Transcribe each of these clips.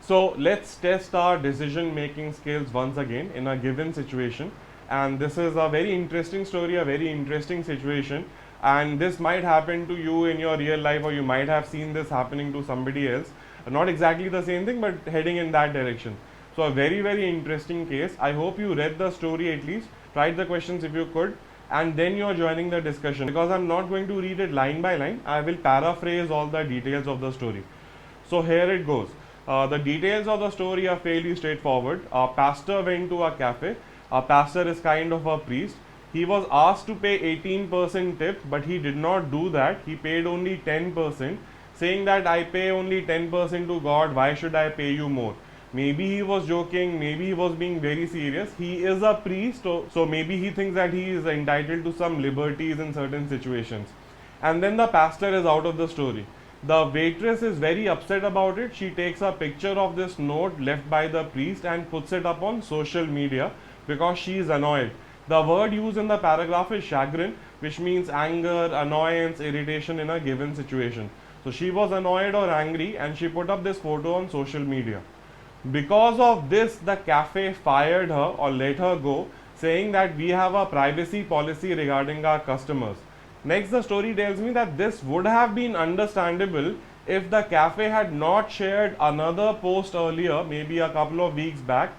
So let's test our decision making skills once again in a given situation. And this is a very interesting story, a very interesting situation. And this might happen to you in your real life, or you might have seen this happening to somebody else. Not exactly the same thing, but heading in that direction. So, a very, very interesting case. I hope you read the story at least, write the questions if you could, and then you are joining the discussion. Because I'm not going to read it line by line, I will paraphrase all the details of the story. So here it goes. The details of the story are fairly straightforward. A pastor went to a cafe. A pastor is kind of a priest. He was asked to pay 18% tip, but he did not do that. He paid only 10%, saying that I pay only 10% to God. Why should I pay you more? Maybe he was joking, maybe he was being very serious. He is a priest, so maybe he thinks that he is entitled to some liberties in certain situations. And then the pastor is out of the story. The waitress is very upset about it. She takes a picture of this note left by the priest and puts it up on social media because she is annoyed. The word used in the paragraph is chagrin, which means anger, annoyance, irritation in a given situation. So she was annoyed or angry and she put up this photo on social media. Because of this, the cafe fired her or let her go, saying that we have a privacy policy regarding our customers. Next, the story tells me that this would have been understandable if the cafe had not shared another post earlier, maybe a couple of weeks back,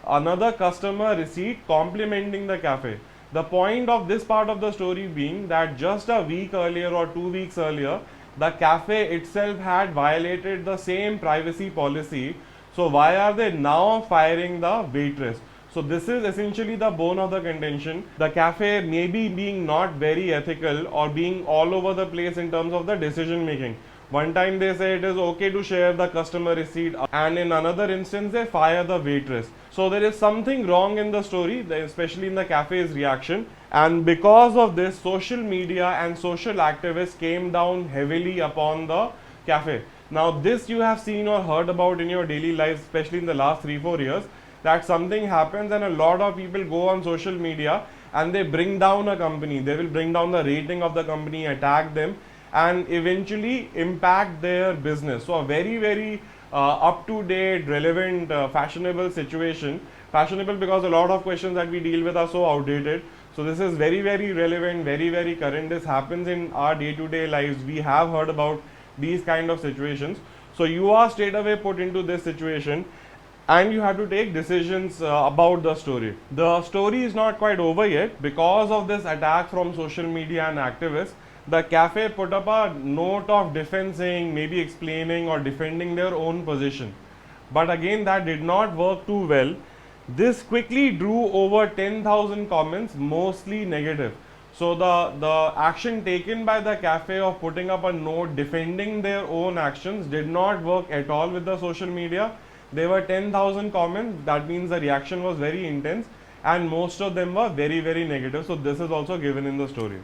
another customer receipt complimenting the cafe. The point of this part of the story being that just a week earlier or 2 weeks earlier, the cafe itself had violated the same privacy policy. So why are they now firing the waitress? So this is essentially the bone of the contention. The cafe may be being not very ethical or being all over the place in terms of the decision making. One time they say it is okay to share the customer receipt, and in another instance they fire the waitress. So there is something wrong in the story, especially in the cafe's reaction. And because of this, social media and social activists came down heavily upon the cafe. Now this you have seen or heard about in your daily life, especially in the last 3-4 years, that something happens and a lot of people go on social media and they bring down a company. They will bring down the rating of the company, attack them, and eventually impact their business. So a very, very up-to-date, relevant, fashionable situation. Fashionable because a lot of questions that we deal with are so outdated. So this is very, very relevant, very, very current. This happens in our day-to-day lives. We have heard about these kind of situations. So you are straight away put into this situation and you have to take decisions about the story. The story is not quite over yet. Because of this attack from social media and activists, the cafe put up a note of defense saying, maybe explaining or defending their own position. But again, that did not work too well. This quickly drew over 10,000 comments, mostly negative. So the action taken by the cafe of putting up a note defending their own actions did not work at all with the social media. There were 10,000 comments. That means the reaction was very intense and most of them were very, very negative. So this is also given in the story.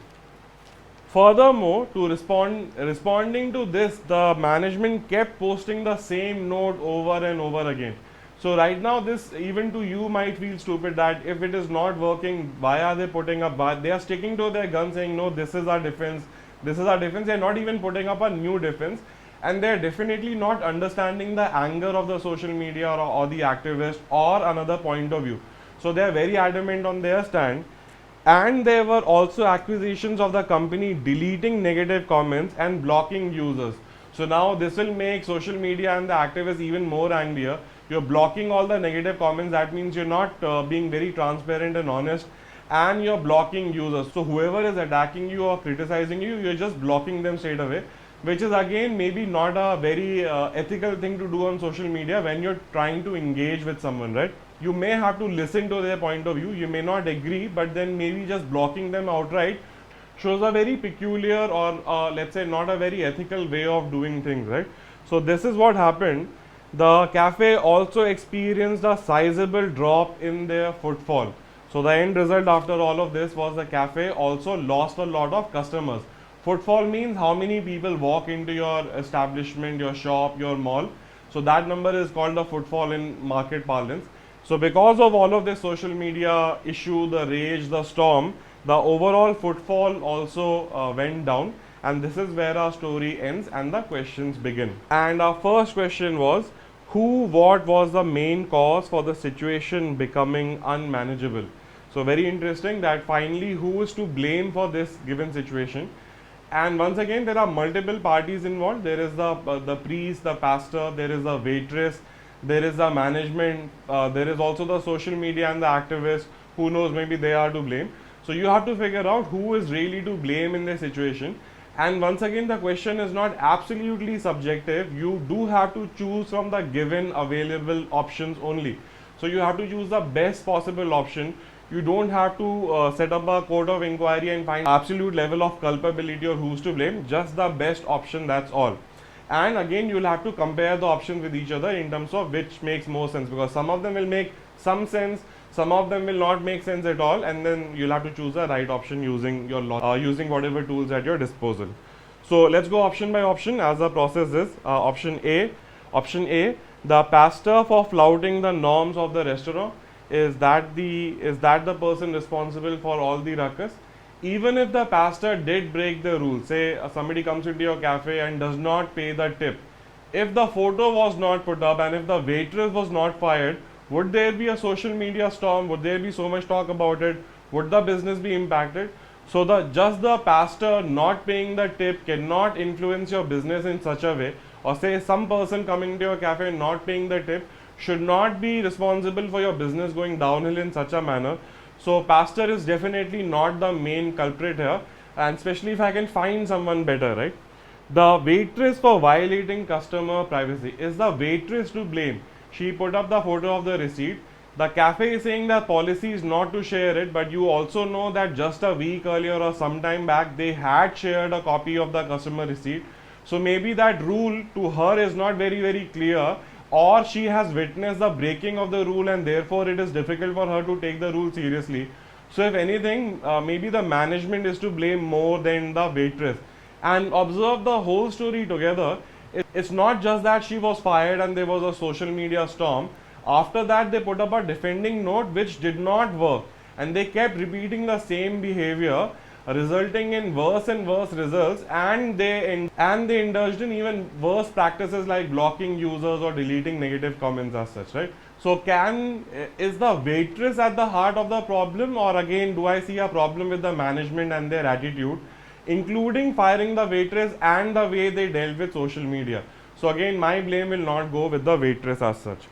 Furthermore, to responding to this, the management kept posting the same note over and over again. So right now, this even to you might feel stupid that if it is not working, why are they putting up? They are sticking to their gun, saying no, this is our defense. This is our defense. They are not even putting up a new defense, and they are definitely not understanding the anger of the social media or the activist or another point of view. So they are very adamant on their stand. And there were also accusations of the company deleting negative comments and blocking users. So now this will make social media and the activists even more angrier. You're blocking all the negative comments. That means you're not being very transparent and honest, and you're blocking users. So whoever is attacking you or criticizing you, you're just blocking them straight away, which is again maybe not a very ethical thing to do on social media when you're trying to engage with someone, right? You may have to listen to their point of view, you may not agree, but then maybe just blocking them outright shows a very peculiar or let's say not a very ethical way of doing things, right? So this is what happened. The cafe also experienced a sizable drop in their footfall. So the end result after all of this was the cafe also lost a lot of customers. Footfall means how many people walk into your establishment, your shop, your mall. So that number is called the footfall in market parlance. So because of all of this social media issue, the rage, the storm, the overall footfall also went down, and this is where our story ends and the questions begin. And our first question was, who, what was the main cause for the situation becoming unmanageable. So very interesting that finally who is to blame for this given situation. And once again, there are multiple parties involved. There is the priest, the pastor, there is a waitress, there is the management, there is also the social media and the activists. Who knows, maybe they are to blame. So you have to figure out who is really to blame in this situation. And once again, the question is not absolutely subjective. You do have to choose from the given available options only. So you have to choose the best possible option. You don't have to set up a court of inquiry and find absolute level of culpability or who's to blame, just the best option, that's all. And again, you'll have to compare the options with each other in terms of which makes more sense, because some of them will make some sense, some of them will not make sense at all, and then you'll have to choose the right option using your using whatever tools at your disposal. So let's go option by option as the process is. Option A, the pastor for flouting the norms of the restaurant. Is that the person responsible for all the ruckus? Even if the pastor did break the rules, say somebody comes into your cafe and does not pay the tip, if the photo was not put up and if the waitress was not fired, would there be a social media storm? Would there be so much talk about it? Would the business be impacted? So just the pastor not paying the tip cannot influence your business in such a way, or say some person coming to your cafe and not paying the tip should not be responsible for your business going downhill in such a manner. So pastor is definitely not the main culprit here, and especially if I can find someone better, right? The waitress for violating customer privacy. Is the waitress to blame? She put up the photo of the receipt. The cafe is saying that policy is not to share it, but you also know that just a week earlier or some time back they had shared a copy of the customer receipt. So maybe that rule to her is not very clear, or she has witnessed the breaking of the rule and therefore it is difficult for her to take the rule seriously. So if anything, maybe the management is to blame more than the waitress. And observe the whole story together. It's not just that she was fired and there was a social media storm. After that, they put up a defending note which did not work, and they kept repeating the same behavior, resulting in worse and worse results, and they indulged in even worse practices like blocking users or deleting negative comments as such, right? So is the waitress at the heart of the problem, or again do I see a problem with the management and their attitude, including firing the waitress and the way they dealt with social media? So again, my blame will not go with the waitress as such.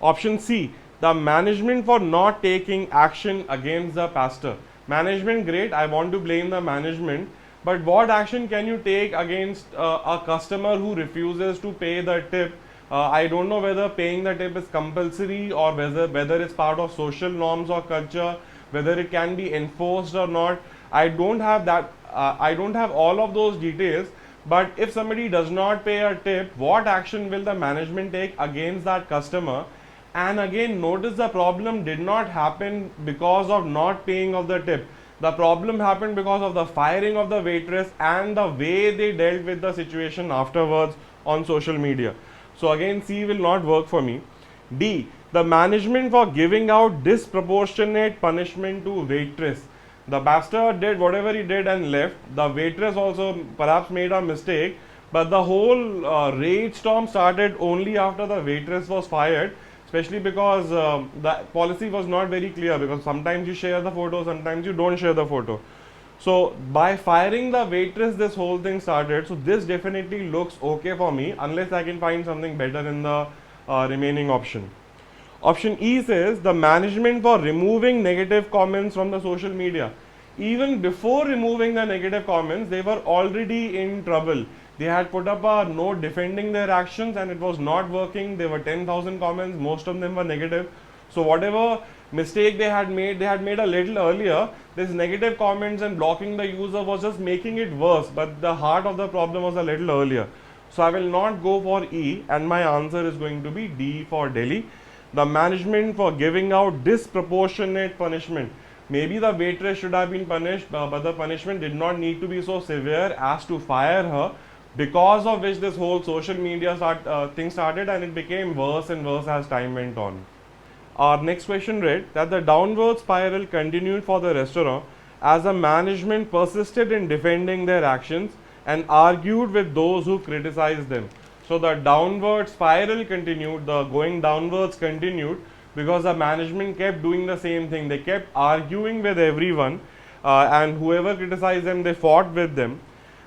Option C, the management for not taking action against the pastor. Management, great, I want to blame the management, but what action can you take against a customer who refuses to pay the tip? I don't know whether paying the tip is compulsory or whether it's part of social norms or culture, whether it can be enforced or not. I don't have that. I don't have all of those details. But if somebody does not pay a tip, what action will the management take against that customer? And again, notice the problem did not happen because of not paying of the tip. The problem happened because of the firing of the waitress and the way they dealt with the situation afterwards on social media. So again, C will not work for me. D, the management for giving out disproportionate punishment to waitress. The pastor did whatever he did and left. The waitress also perhaps made a mistake, but the whole rage storm started only after the waitress was fired. Especially because the policy was not very clear, because sometimes you share the photo, sometimes you don't share the photo. So by firing the waitress, this whole thing started. So this definitely looks okay for me, unless I can find something better in the remaining option. Option E says the management for removing negative comments from the social media. Even before removing the negative comments, they were already in trouble. They had put up a note defending their actions and it was not working. There were 10,000 comments, most of them were negative. So whatever mistake they had made a little earlier. This negative comments and blocking the user was just making it worse, but the heart of the problem was a little earlier. So I will not go for E, and my answer is going to be D for Delhi. The management for giving out disproportionate punishment. Maybe the waitress should have been punished, but the punishment did not need to be so severe as to fire her, because of which this whole social media thing started, and it became worse and worse as time went on. Our next question read that the downward spiral continued for the restaurant as the management persisted in defending their actions and argued with those who criticized them. So the downward spiral continued, the going downwards continued, because the management kept doing the same thing. They kept arguing with everyone, and whoever criticized them, they fought with them.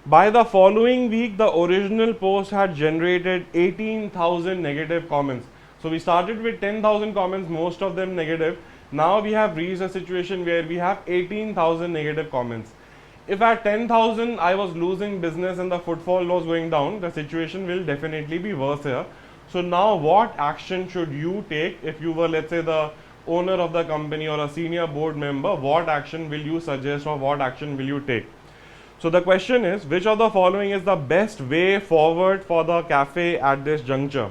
By the following week, the original post had generated 18,000 negative comments. So we started with 10,000 comments, most of them negative. Now we have reached a situation where we have 18,000 negative comments. If at 10,000 I was losing business and the footfall was going down, the situation will definitely be worse here. So now what action should you take if you were, let's say, the owner of the company or a senior board member? What action will you suggest or what action will you take? So the question is, which of the following is the best way forward for the cafe at this juncture?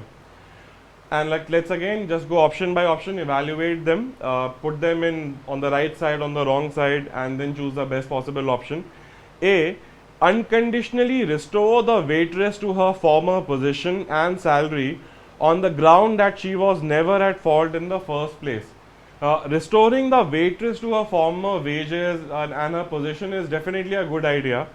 And let's again just go option by option, evaluate them, put them in on the right side, on the wrong side, and then choose the best possible option. A, unconditionally restore the waitress to her former position and salary on the ground that she was never at fault in the first place. Restoring the waitress to her former wages and her position is definitely a good idea,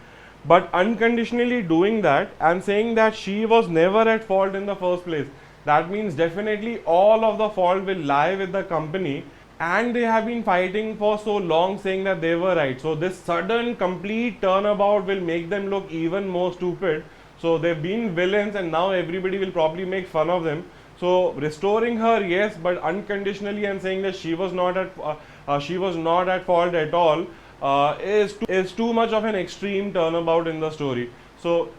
but unconditionally doing that and saying that she was never at fault in the first place, that means definitely all of the fault will lie with the company, and they have been fighting for so long saying that they were right. So this sudden complete turnabout will make them look even more stupid. So they've been villains and now everybody will probably make fun of them. So restoring her, yes, but unconditionally, and saying that she was not at fault at all, is too much of an extreme turnabout in the story. So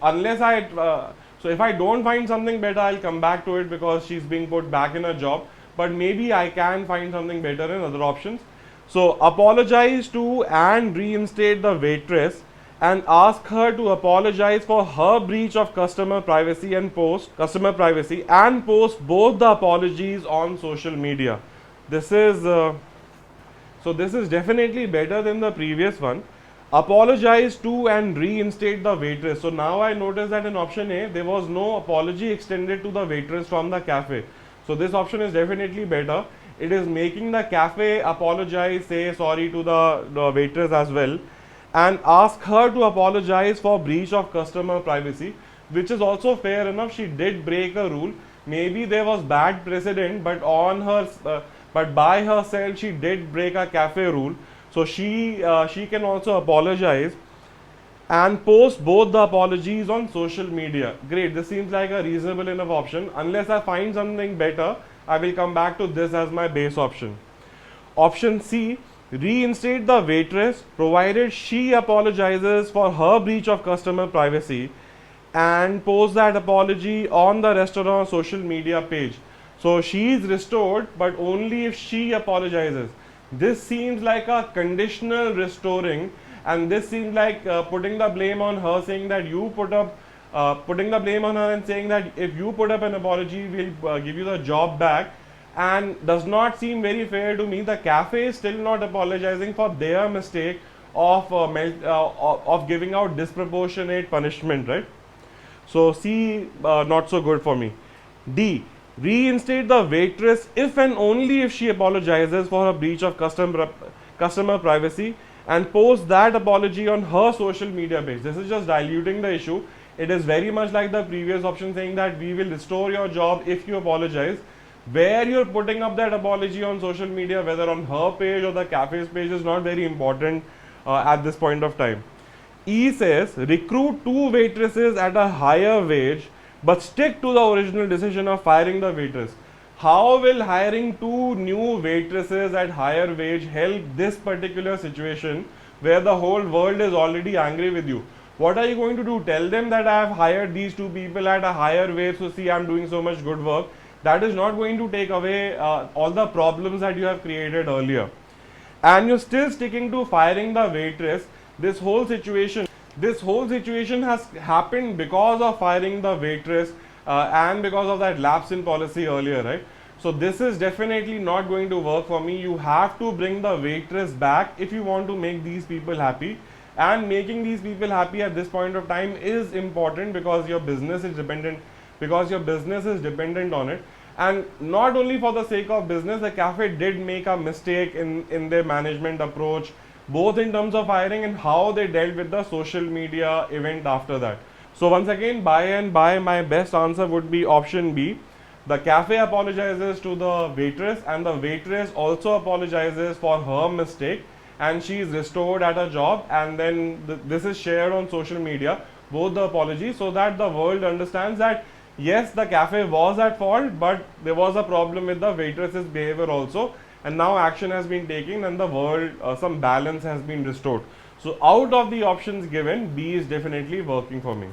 so if I don't find something better, I'll come back to it because she's being put back in a job. But maybe I can find something better in other options. So apologize to and reinstate the waitress, and ask her to apologize for her breach of customer privacy and post both the apologies on social media. This is definitely better than the previous one. Apologize to and reinstate the waitress. So now I notice that in option A there was no apology extended to the waitress from the cafe. So this option is definitely better. It is making the cafe apologize, say sorry to the waitress as well, and ask her to apologize for breach of customer privacy, which is also fair enough. She did break a rule. Maybe there was bad precedent, but by herself she did break a cafe rule. So she can also apologize and post both the apologies on social media. Great, this seems like a reasonable enough option. Unless I find something better, I will come back to this as my base option. Option C, reinstate the waitress provided she apologizes for her breach of customer privacy and post that apology on the restaurant social media page. So she is restored, but only if she apologizes. This seems like a conditional restoring, and this seems like putting the blame on her, saying that putting the blame on her and saying that if you put up an apology, we'll give you the job back. And does not seem very fair to me. The cafe is still not apologizing for their mistake of giving out disproportionate punishment, right? So C, not so good for me. D, reinstate the waitress if and only if she apologizes for her breach of customer privacy and post that apology on her social media page. This is just diluting the issue. It is very much like the previous option, saying that we will restore your job if you apologize. Where you're putting up that apology on social media, whether on her page or the cafe's page, is not very important at this point of time. E says, recruit 2 waitresses at a higher wage, but stick to the original decision of firing the waitress. How will hiring 2 new waitresses at higher wage help this particular situation where the whole world is already angry with you? What are you going to do? Tell them that I have hired these 2 people at a higher wage, so see, I'm doing so much good work. That is not going to take away all the problems that you have created earlier. And you're still sticking to firing the waitress. This whole situation has happened because of firing the waitress and because of that lapse in policy earlier, right? So this is definitely not going to work for me. You have to bring the waitress back if you want to make these people happy. And making these people happy at this point of time is important because your business is dependent on it. And not only for the sake of business, the cafe did make a mistake in their management approach, both in terms of hiring and how they dealt with the social media event after that. So once again, by and by, my best answer would be option B. The cafe apologizes to the waitress, and the waitress also apologizes for her mistake, and she is restored at her job, and then this is shared on social media, both the apologies, so that the world understands that yes, the cafe was at fault, but there was a problem with the waitress's behavior also, and now action has been taken and the world, some balance has been restored. So out of the options given, B is definitely working for me.